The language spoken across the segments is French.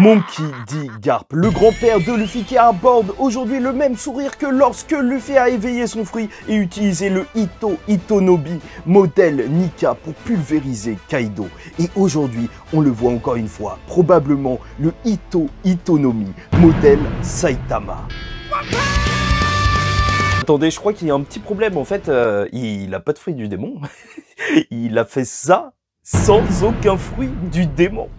Monkey D. Garp, le grand-père de Luffy qui aborde aujourd'hui le même sourire que lorsque Luffy a éveillé son fruit et utilisé le Itonobi modèle Nika pour pulvériser Kaido. Et aujourd'hui, on le voit encore une fois, probablement le Itonomi modèle Saitama. Attendez, je crois qu'il y a un petit problème, en fait, il a pas de fruit du démon. Il a fait ça sans aucun fruit du démon.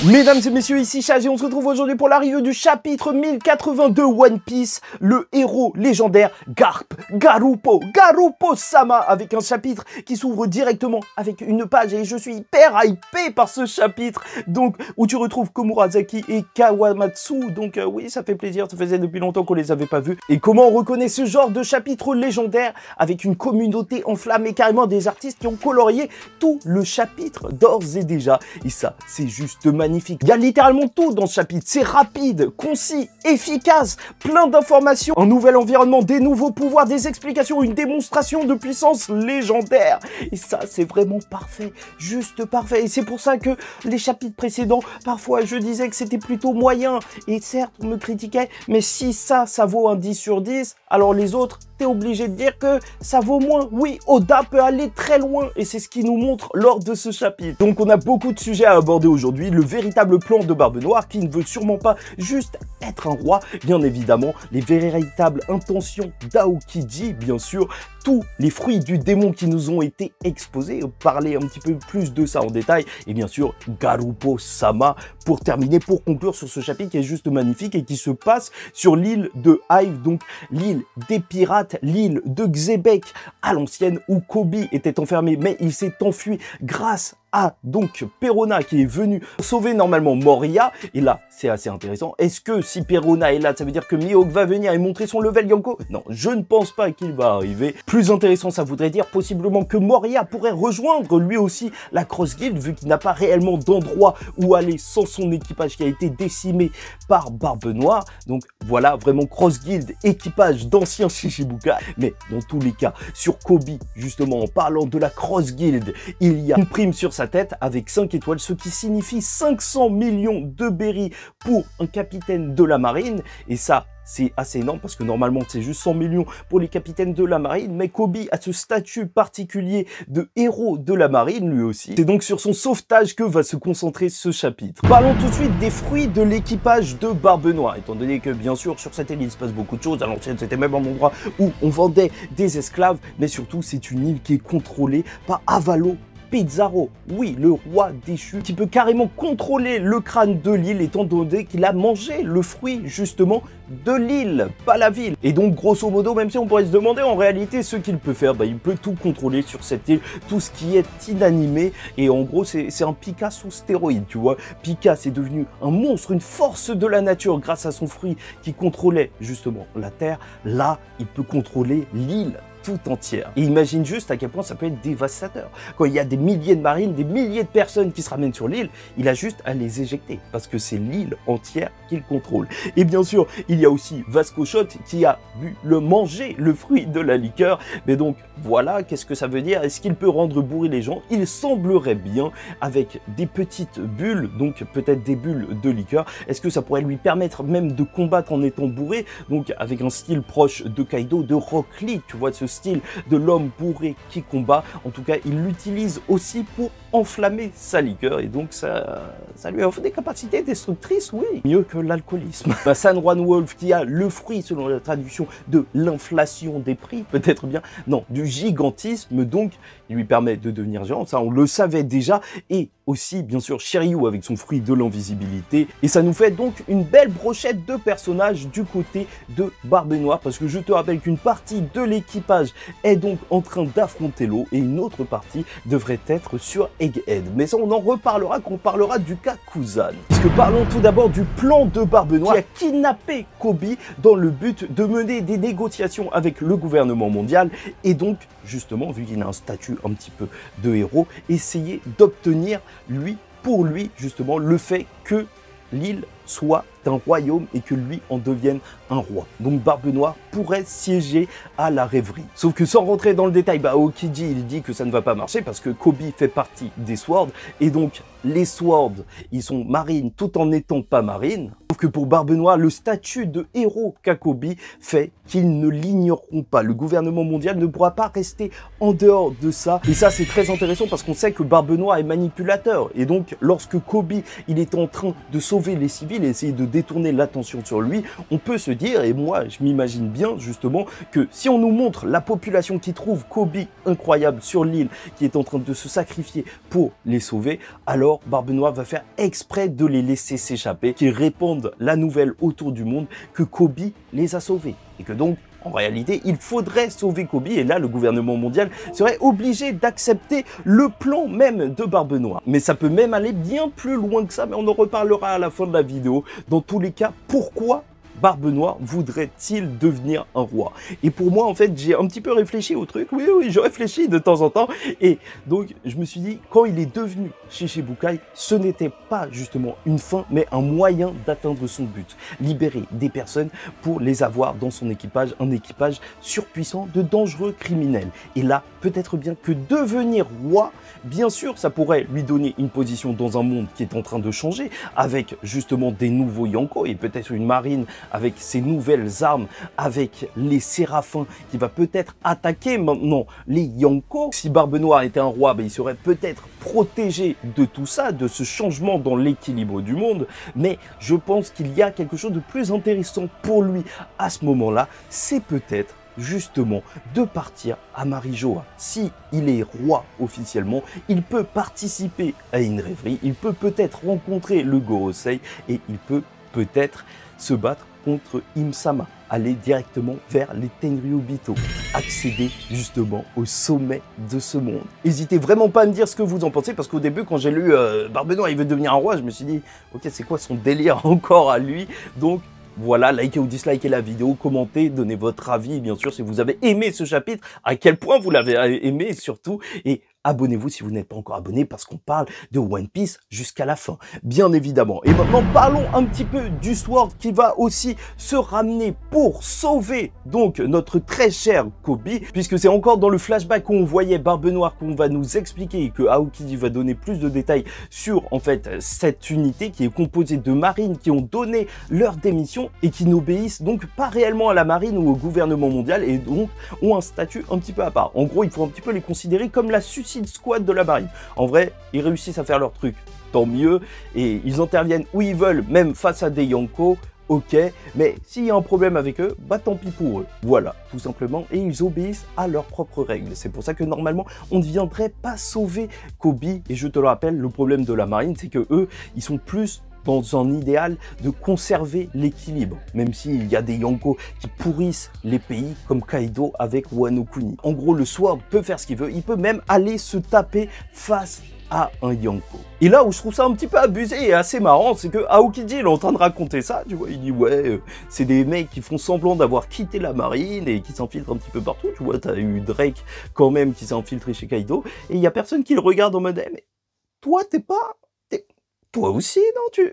Mesdames et messieurs, ici Chaz et on se retrouve aujourd'hui pour la review du chapitre 1082 One Piece, le héros légendaire Garp, Garupo-sama, avec un chapitre qui s'ouvre directement avec une page et je suis hyper hypé par ce chapitre, donc où tu retrouves Komurasaki et Kawamatsu, donc oui, ça fait plaisir, ça faisait depuis longtemps qu'on les avait pas vus. Et comment on reconnaît ce genre de chapitre légendaire avec une communauté enflammée, carrément des artistes qui ont colorié tout le chapitre d'ores et déjà, et ça, c'est juste magnifique. Il y a littéralement tout dans ce chapitre, c'est rapide, concis, efficace, plein d'informations, un nouvel environnement, des nouveaux pouvoirs, des explications, une démonstration de puissance légendaire. Et ça, c'est vraiment parfait, juste parfait. Et c'est pour ça que les chapitres précédents, parfois je disais que c'était plutôt moyen. Et certes, on me critiquait, mais si ça vaut un 10 sur 10, alors les autres, t'es obligé de dire que ça vaut moins. Oui, Oda peut aller très loin et c'est ce qu'il nous montre lors de ce chapitre. Donc on a beaucoup de sujets à aborder aujourd'hui. Le véritable plan de Barbe Noire qui ne veut sûrement pas juste être un roi. Bien évidemment, les véritables intentions d'Aokiji, bien sûr. Tous les fruits du démon qui nous ont été exposés. Parler un petit peu plus de ça en détail. Et bien sûr, Garupo-sama pour terminer, pour conclure sur ce chapitre qui est juste magnifique et qui se passe sur l'île de Hive, donc l'île des pirates, l'île de Xebec à l'ancienne où Kobe était enfermé mais il s'est enfui grâce à donc Perona qui est venu sauver normalement Moria. Et là, c'est assez intéressant. Est-ce que si Perona est là, ça veut dire que Mihawk va venir et montrer son level Yonko? Non, je ne pense pas qu'il va arriver. Plus intéressant, ça voudrait dire possiblement que Moria pourrait rejoindre lui aussi la Cross Guild, vu qu'il n'a pas réellement d'endroit où aller sans son équipage qui a été décimé par Barbe Noire. Donc voilà, vraiment Cross Guild, équipage d'anciens Shichibukai. Mais dans tous les cas, sur Kobe, justement, en parlant de la Cross Guild, il y a une prime sur sa tête avec 5 étoiles, ce qui signifie 500 millions de berries pour un capitaine de la marine. Et ça, c'est assez énorme parce que normalement c'est juste 100 millions pour les capitaines de la marine, mais Kobe a ce statut particulier de héros de la marine lui aussi. C'est donc sur son sauvetage que va se concentrer ce chapitre. Parlons tout de suite des fruits de l'équipage de Barbe Noire, étant donné que bien sûr sur cette île il se passe beaucoup de choses. À l'ancienne c'était même un endroit où on vendait des esclaves, mais surtout c'est une île qui est contrôlée par Avalo Pizarro, oui, le roi déchu, qui peut carrément contrôler le crâne de l'île, étant donné qu'il a mangé le fruit, justement, de l'île, pas la ville. Et donc, grosso modo, même si on pourrait se demander, en réalité, ce qu'il peut faire, bah, il peut tout contrôler sur cette île, tout ce qui est inanimé, et en gros, c'est un Pika sous stéroïde, tu vois. Pika, c'est devenu un monstre, une force de la nature, grâce à son fruit qui contrôlait, justement, la Terre. Là, il peut contrôler l'île tout entière. Et imagine juste à quel point ça peut être dévastateur. Quand il y a des milliers de marines, des milliers de personnes qui se ramènent sur l'île, il a juste à les éjecter parce que c'est l'île entière qu'il contrôle. Et bien sûr, il y a aussi Vasco Shot qui a vu le manger, le fruit de la liqueur. Mais donc, voilà, qu'est-ce que ça veut dire? Est-ce qu'il peut rendre bourré les gens? Il semblerait bien avec des petites bulles, donc peut-être des bulles de liqueur. Est-ce que ça pourrait lui permettre même de combattre en étant bourré? Donc avec un style proche de Kaido, de Rock Lee, tu vois, ce style de l'homme bourré qui combat. En tout cas, il l'utilise aussi pour enflammer sa liqueur et donc ça lui offre des capacités destructrices, oui, mieux que l'alcoolisme. San Juan Wolf qui a le fruit, selon la traduction, de l'inflation des prix, peut-être bien, non, du gigantisme, donc il lui permet de devenir géant, ça on le savait déjà, et aussi bien sûr Shiryu avec son fruit de l'invisibilité, et ça nous fait donc une belle brochette de personnages du côté de Barbe Noire, parce que je te rappelle qu'une partie de l'équipage est donc en train d'affronter l'eau, et une autre partie devrait être sur Egghead. Mais ça on en reparlera quand on parlera du cas Kuzan. Parce que parlons tout d'abord du plan de Barbe Noire qui a kidnappé Kobe dans le but de mener des négociations avec le gouvernement mondial, et donc justement, vu qu'il a un statut un petit peu de héros, essayer d'obtenir pour lui, justement, le fait que l'île soit d'un royaume et que lui en devienne un roi. Donc Barbe Noire pourrait siéger à la rêverie. Sauf que sans rentrer dans le détail, Aokiji il dit que ça ne va pas marcher parce que Kobe fait partie des Swords et donc les Swords ils sont marines tout en n'étant pas marines. Sauf que pour Barbe Noire, le statut de héros qu'a Kobe fait qu'ils ne l'ignoreront pas. Le gouvernement mondial ne pourra pas rester en dehors de ça. Et ça, c'est très intéressant parce qu'on sait que Barbe Noire est manipulateur. Et donc, lorsque Kobe, il est en train de sauver les civils et essayer de détourner l'attention sur lui, on peut se dire, et moi, je m'imagine bien, justement, que si on nous montre la population qui trouve Kobe incroyable sur l'île, qui est en train de se sacrifier pour les sauver, alors Barbe Noire va faire exprès de les laisser s'échapper, qu'ils répandent la nouvelle autour du monde que Kobe les a sauvés. Et que donc, en réalité, il faudrait sauver Kobe et là, le gouvernement mondial serait obligé d'accepter le plan même de Barbe Noire. Mais ça peut même aller bien plus loin que ça, mais on en reparlera à la fin de la vidéo. Dans tous les cas, pourquoi Barbe Noire voudrait-il devenir un roi? Et pour moi, en fait, j'ai un petit peu réfléchi au truc. Oui, je réfléchis de temps en temps. Et donc, je me suis dit, quand il est devenu Shichibukai, ce n'était pas justement une fin, mais un moyen d'atteindre son but. Libérer des personnes pour les avoir dans son équipage, un équipage surpuissant de dangereux criminels. Et là, peut-être bien que devenir roi, bien sûr, ça pourrait lui donner une position dans un monde qui est en train de changer, avec justement des nouveaux Yonko et peut-être une marine avec ses nouvelles armes, avec les séraphins qui va peut-être attaquer maintenant les Yonko. Si Barbe Noire était un roi, il serait peut-être protégé de tout ça, de ce changement dans l'équilibre du monde, mais je pense qu'il y a quelque chose de plus intéressant pour lui à ce moment-là, c'est peut-être justement de partir à Marijoa. Si il est roi officiellement, il peut participer à une rêverie, il peut peut-être rencontrer le Gorosei et il peut peut-être se battre contre Im-sama, aller directement vers les Tenryubito, accéder justement au sommet de ce monde. N'hésitez vraiment pas à me dire ce que vous en pensez, parce qu'au début, quand j'ai lu Barbe Noire, il veut devenir un roi, je me suis dit, ok, c'est quoi son délire encore à lui? Donc, voilà, likez ou dislikez la vidéo, commentez, donnez votre avis, bien sûr, si vous avez aimé ce chapitre, à quel point vous l'avez aimé surtout, et abonnez-vous si vous n'êtes pas encore abonné parce qu'on parle de One Piece jusqu'à la fin, bien évidemment. Et maintenant, parlons un petit peu du Sword qui va aussi se ramener pour sauver donc notre très cher Kobe, puisque c'est encore dans le flashback où on voyait Barbe Noire qu'on va nous expliquer, que Aokiji va donner plus de détails sur en fait cette unité qui est composée de marines qui ont donné leur démission et qui n'obéissent donc pas réellement à la marine ou au gouvernement mondial et donc ont un statut un petit peu à part. En gros, il faut un petit peu les considérer comme la Suicide Squad de la marine. En vrai, ils réussissent à faire leur truc, tant mieux, et ils interviennent où ils veulent, même face à des Yonko, ok, mais s'il y a un problème avec eux, tant pis pour eux. Voilà, tout simplement, et ils obéissent à leurs propres règles. C'est pour ça que normalement, on ne viendrait pas sauver Kobe, et je te le rappelle, le problème de la marine, c'est que eux, ils sont plus dans un idéal de conserver l'équilibre, même s'il y a des Yonko qui pourrissent les pays comme Kaido avec Wano Kuni. En gros, le Sword peut faire ce qu'il veut, il peut même aller se taper face à un Yonko. Et là où je trouve ça un petit peu abusé et assez marrant, c'est que Aokiji il est en train de raconter ça, tu vois, il dit ouais, c'est des mecs qui font semblant d'avoir quitté la marine et qui s'infiltrent un petit peu partout, tu vois, t'as eu Drake quand même qui s'est infiltré chez Kaido, et il y a personne qui le regarde en mode, mais toi t'es pas... Toi aussi, non, tu...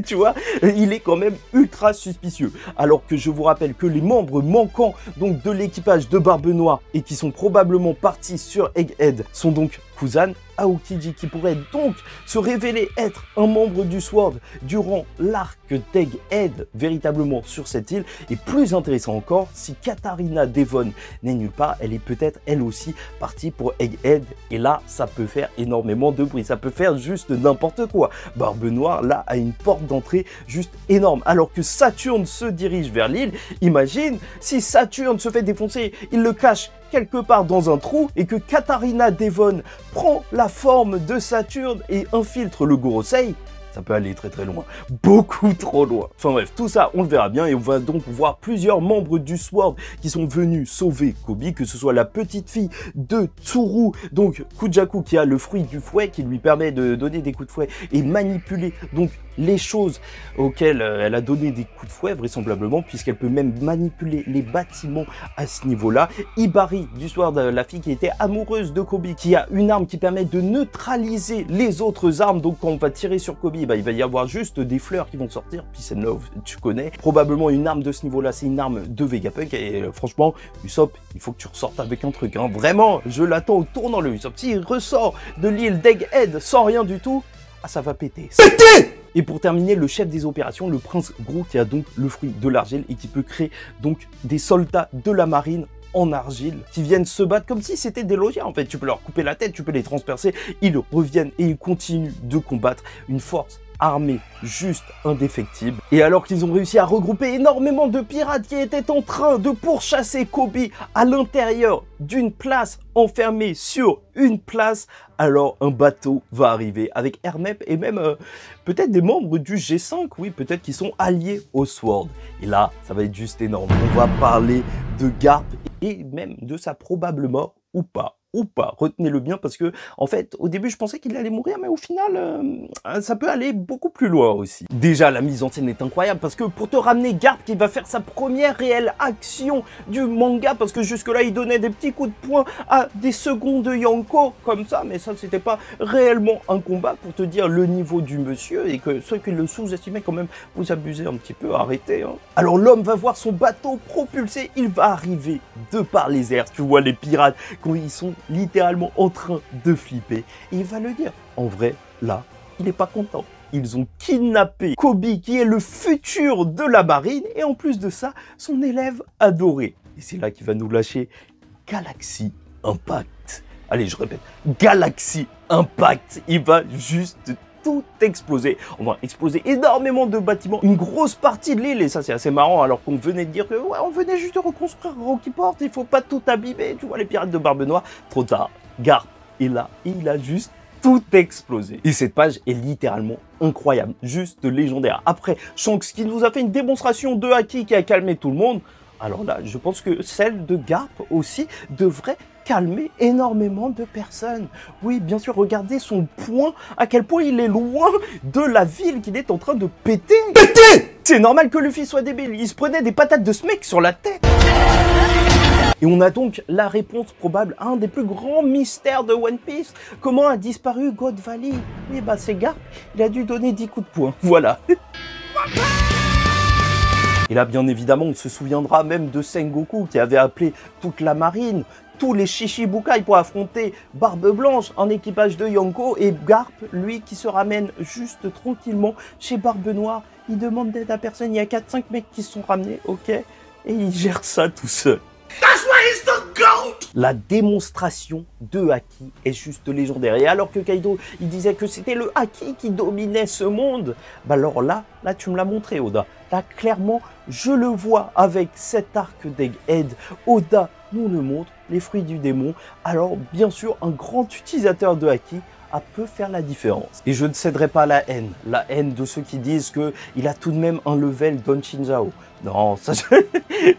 Tu vois, il est quand même ultra suspicieux. Alors que je vous rappelle que les membres manquants donc de l'équipage de Barbe Noire et qui sont probablement partis sur Egghead sont donc Kuzan, Aokiji qui pourrait donc se révéler être un membre du Sword durant l'arc d'Egghead véritablement sur cette île, et plus intéressant encore, si Katarina Devon n'est nulle part, elle est peut-être elle aussi partie pour Egghead, et là ça peut faire énormément de bruit, ça peut faire juste n'importe quoi. Barbe Noire là a une porte d'entrée juste énorme, alors que Saturne se dirige vers l'île. Imagine si Saturne se fait défoncer, il le cache quelque part dans un trou et que Katarina Devon prend la forme de Saturne et infiltre le Gorosei, ça peut aller très très loin, beaucoup trop loin. Enfin bref, tout ça on le verra bien, et on va donc voir plusieurs membres du Sword qui sont venus sauver Kobe, que ce soit la petite fille de Tsuru, donc Kujaku qui a le fruit du fouet qui lui permet de donner des coups de fouet et manipuler donc les choses auxquelles elle a donné des coups de fouet, vraisemblablement, puisqu'elle peut même manipuler les bâtiments à ce niveau-là. Hibari du Sword, la fille qui était amoureuse de Kobe, qui a une arme qui permet de neutraliser les autres armes. Donc quand on va tirer sur Kobe, bah, il va y avoir juste des fleurs qui vont sortir. Peace and Love, tu connais. Probablement une arme de ce niveau-là, c'est une arme de Vegapunk. Et franchement, Usopp, il faut que tu ressortes avec un truc. Hein. Vraiment, je l'attends au tournant le Usopp. S'il ressort de l'île d'Egghead sans rien du tout, ah, ça va péter. Et pour terminer, le chef des opérations, le prince Gros, qui a donc le fruit de l'argile et qui peut créer donc des soldats de la marine en argile qui viennent se battre comme si c'était des logiens en fait. Tu peux leur couper la tête, tu peux les transpercer, ils reviennent et ils continuent de combattre une force armée juste indéfectible. Et alors qu'ils ont réussi à regrouper énormément de pirates qui étaient en train de pourchasser Kobe à l'intérieur d'une place enfermée sur une place, alors un bateau va arriver avec Hermep et même peut-être des membres du G5, oui, peut-être qu'ils sont alliés au Sword. Et là, ça va être juste énorme. On va parler de Garp et même de sa probable mort ou pas. Retenez-le bien parce que, en fait, au début, je pensais qu'il allait mourir, mais au final, ça peut aller beaucoup plus loin aussi. Déjà, la mise en scène est incroyable parce que pour te ramener Garp qui va faire sa première réelle action du manga, parce que jusque-là, il donnait des petits coups de poing à des secondes de Yonko, comme ça, mais ça, c'était pas réellement un combat pour te dire le niveau du monsieur et que ceux qui le sous-estimaient quand même, vous abusez un petit peu, arrêtez. Hein. Alors, l'homme va voir son bateau propulsé, il va arriver de par les airs, tu vois les pirates quand ils sont littéralement en train de flipper. Et il va le dire. En vrai, là, il n'est pas content. Ils ont kidnappé Kobe, qui est le futur de la marine, et en plus de ça, son élève adoré. Et c'est là qu'il va nous lâcher Galaxy Impact. Allez, je répète, Galaxy Impact. Il va juste tout exploser. On va exploser énormément de bâtiments, une grosse partie de l'île, et ça c'est assez marrant alors qu'on venait de dire que ouais, on venait juste de reconstruire Rocky Port, il faut pas tout abîmer, tu vois les pirates de Barbe Noire, trop tard. Garp est là, et il a juste tout explosé. Et cette page est littéralement incroyable, juste légendaire. Après, Shanks qui nous a fait une démonstration de haki qui a calmé tout le monde, alors là, je pense que celle de Garp aussi devrait calmer énormément de personnes. Oui, bien sûr, regardez son poing, à quel point il est loin de la ville qu'il est en train de péter. C'est normal que Luffy soit débile, il se prenait des patates de ce mec sur la tête. Et on a donc la réponse probable à un des plus grands mystères de One Piece. Comment a disparu God Valley? Oui, bah c'est Garp, il a dû donner 10 coups de poing, voilà. Et là, bien évidemment, on se souviendra même de Sengoku qui avait appelé toute la marine, tous les Shichibukai pour affronter Barbe Blanche, un équipage de Yonko, et Garp, lui, qui se ramène juste tranquillement chez Barbe Noire. Il demande d'aide à personne, il y a 4-5 mecs qui se sont ramenés, ok, et il gère ça tout seul. That's why he's the GOAT! La démonstration de haki est juste légendaire. Et alors que Kaido, il disait que c'était le haki qui dominait ce monde, bah alors là tu me l'as montré, Oda. Là, clairement, je le vois avec cet arc d'Egghead. Oda nous le montre, les fruits du démon. Alors, bien sûr, un grand utilisateur de haki peut faire la différence. Et je ne céderai pas à la haine de ceux qui disent qu'il a tout de même un level d'Onchinzao. Non, ça,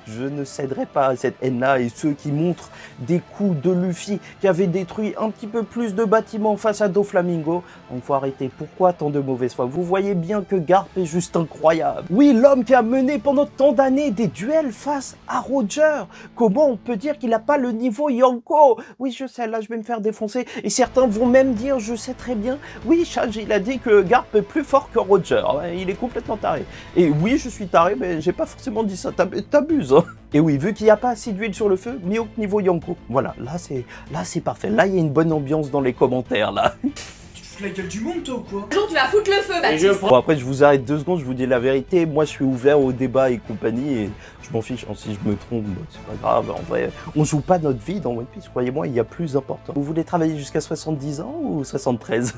je ne céderai pas à cette haine-là, et ceux qui montrent des coups de Luffy qui avait détruit un petit peu plus de bâtiments face à Doflamingo. Donc faut arrêter. Pourquoi tant de mauvaise foi? Vous voyez bien que Garp est juste incroyable. Oui, l'homme qui a mené pendant tant d'années des duels face à Roger. Comment on peut dire qu'il n'a pas le niveau Yonko? Oui, je sais, là je vais me faire défoncer. Et certains vont même dire, je sais très bien, oui, Chage, il a dit que Garp est plus fort que Roger. Ouais, il est complètement taré. Et oui, je suis taré, mais j'ai pas forcément dit ça, t'abuses, hein. Et oui, vu qu'il n'y a pas assez d'huile sur le feu, Mihawk niveau Yonko. Voilà, là c'est parfait. Là, il y a une bonne ambiance dans les commentaires, là. Tu te fous la gueule du monde, toi, ou quoi? Un jour, tu vas foutre le feu, Baptiste. Bon, après, je vous arrête 2 secondes, je vous dis la vérité. Moi, je suis ouvert au débat et compagnie, et je m'en fiche. Si je me trompe, c'est pas grave. En vrai, on joue pas notre vie dans One Piece. Croyez-moi, il y a plus important. Vous voulez travailler jusqu'à 70 ans ou 73?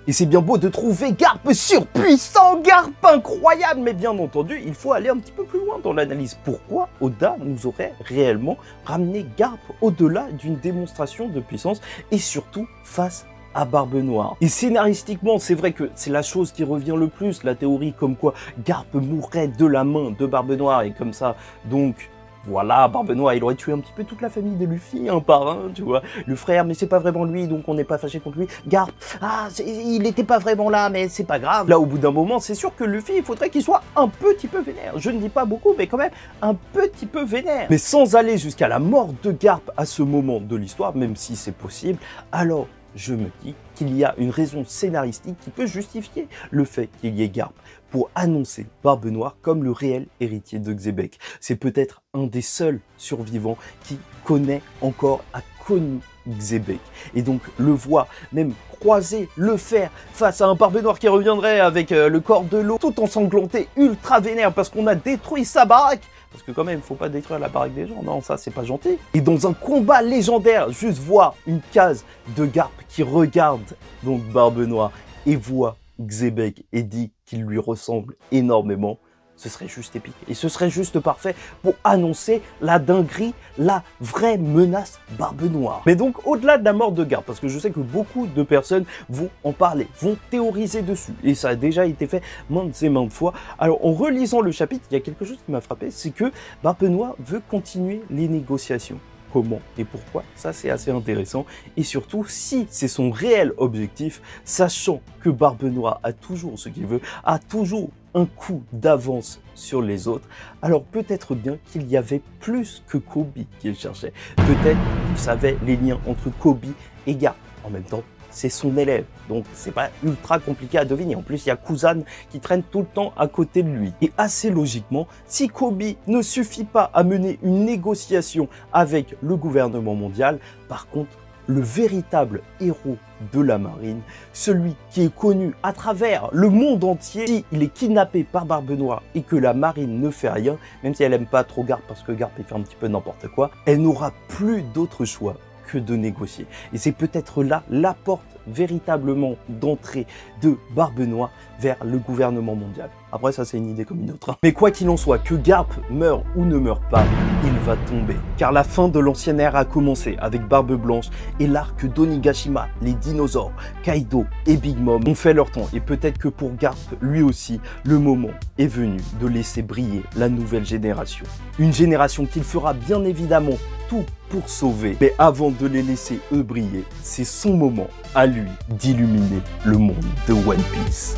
Et c'est bien beau de trouver Garp surpuissant, Garp incroyable, mais bien entendu, il faut aller un petit peu plus loin dans l'analyse. Pourquoi Oda nous aurait réellement ramené Garp au-delà d'une démonstration de puissance, et surtout face à Barbe Noire? Et scénaristiquement, c'est vrai que c'est la chose qui revient le plus, la théorie comme quoi Garp mourrait de la main de Barbe Noire, et comme ça, donc voilà, Barbe Noire, il aurait tué un petit peu toute la famille de Luffy, un par un, tu vois. Le frère, mais c'est pas vraiment lui, donc on n'est pas fâché contre lui. Garp, ah, il n'était pas vraiment là, mais c'est pas grave. Là, au bout d'un moment, c'est sûr que Luffy, il faudrait qu'il soit un petit peu vénère. Je ne dis pas beaucoup, mais quand même un petit peu vénère. Mais sans aller jusqu'à la mort de Garp à ce moment de l'histoire, même si c'est possible, alors je me dis qu'il y a une raison scénaristique qui peut justifier le fait qu'il y ait Garp pour annoncer Barbe Noire comme le réel héritier de Xebec. C'est peut-être un des seuls survivants qui connaît encore, a connu Xebec. Et donc le voir, même croiser le fer face à un Barbe Noire qui reviendrait avec le corps de l'eau, tout ensanglanté, ultra vénère parce qu'on a détruit sa baraque. Parce que quand même, faut pas détruire la baraque des gens, non, ça c'est pas gentil. Et dans un combat légendaire, juste voir une case de Garp qui regarde donc Barbe Noire et voit Xebec et dit qu'il lui ressemble énormément, ce serait juste épique. Et ce serait juste parfait pour annoncer la dinguerie, la vraie menace Barbe Noire. Mais donc, au-delà de la mort de Garp, parce que je sais que beaucoup de personnes vont en parler, vont théoriser dessus, et ça a déjà été fait maintes et maintes fois. Alors, en relisant le chapitre, il y a quelque chose qui m'a frappé, c'est que Barbe Noire veut continuer les négociations. Comment et pourquoi, ça c'est assez intéressant, et surtout si c'est son réel objectif, sachant que Barbe Noire a toujours ce qu'il veut, a toujours un coup d'avance sur les autres, alors peut-être bien qu'il y avait plus que Kobe qu'il cherchait, peut-être qu'il savait les liens entre Kobe et Garp. En même temps, c'est son élève, donc c'est pas ultra compliqué à deviner. En plus, il y a Kuzan qui traîne tout le temps à côté de lui. Et assez logiquement, si Kobe ne suffit pas à mener une négociation avec le gouvernement mondial, par contre, le véritable héros de la marine, celui qui est connu à travers le monde entier, si il est kidnappé par Barbe Noire et que la marine ne fait rien, même si elle aime pas trop Garp parce que Garp il fait un petit peu n'importe quoi, elle n'aura plus d'autre choix que de négocier. Et c'est peut-être là la porte véritablement d'entrée de Barbe Noire vers le gouvernement mondial. Après ça c'est une idée comme une autre. Mais quoi qu'il en soit, que Garp meure ou ne meure pas, il va tomber. Car la fin de l'ancienne ère a commencé avec Barbe Blanche et l'arc d'Onigashima, les dinosaures, Kaido et Big Mom ont fait leur temps. Et peut-être que pour Garp, lui aussi, le moment est venu de laisser briller la nouvelle génération. Une génération qu'il fera bien évidemment tout pour sauver. Mais avant de les laisser eux briller, c'est son moment à lui d'illuminer le monde de One Piece.